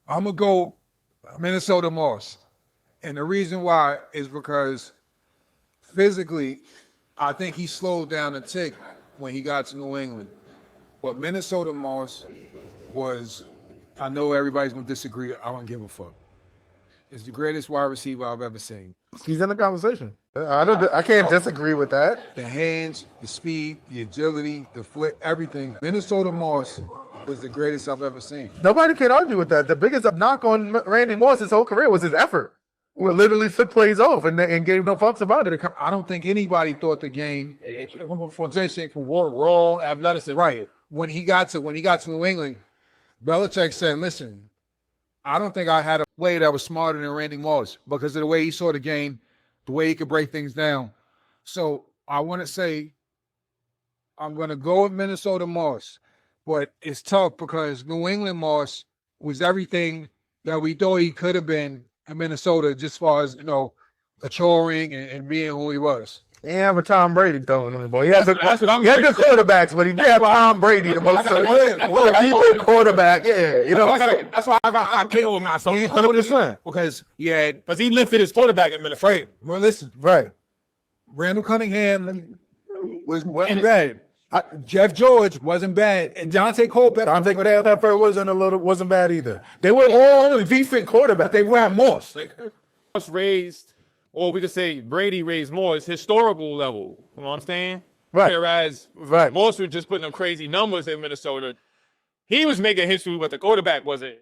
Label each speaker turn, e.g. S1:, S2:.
S1: I'm gonna go Minnesota Moss, and the reason why is because physically, I think he slowed down a tick when he got to New England. But Minnesota Moss was, I know everybody's gonna disagree. I don't give a fuck. It's the greatest wide receiver I've ever seen.
S2: He's in the conversation. I can't disagree with that.
S1: The hands, the speed, the agility, the flip, everything. Minnesota Moss was the greatest I've ever seen.
S2: Nobody can argue with that. The biggest knock on Randy Moss his whole career was his effort. We literally took plays off and gave no fucks about it.
S1: I don't think anybody thought the game
S3: For raw athleticism.
S1: right. When he got to New England, Belichick said, listen, I don't think I had a play that was smarter than Randy Moss because of the way he saw the game, the way he could break things down. So I want to say I'm going to go with Minnesota Moss, but it's tough because New England Moss was everything that we thought he could have been in Minnesota, just as far as, maturing and being who he was.
S2: Yeah, but Tom Brady throwing him the ball. He had good
S3: That's
S2: quarterbacks, but he had Tom Brady the most. He quarterback,
S3: That's why I can't with my son. 100%.
S1: Because
S3: He lifted his quarterback in minute.
S1: right. Well, listen,
S2: right.
S1: Randall Cunningham wasn't bad. Jeff George wasn't bad, and Dante Culpepper.
S2: I think that first wasn't bad either. They were all decent quarterbacks. They ran Moss.
S3: Moss raised, or we could say Brady raised Moss historical level. You know what I'm saying?
S2: Right.
S3: Whereas Moss was just putting up crazy numbers in Minnesota. He was making history, but the quarterback wasn't.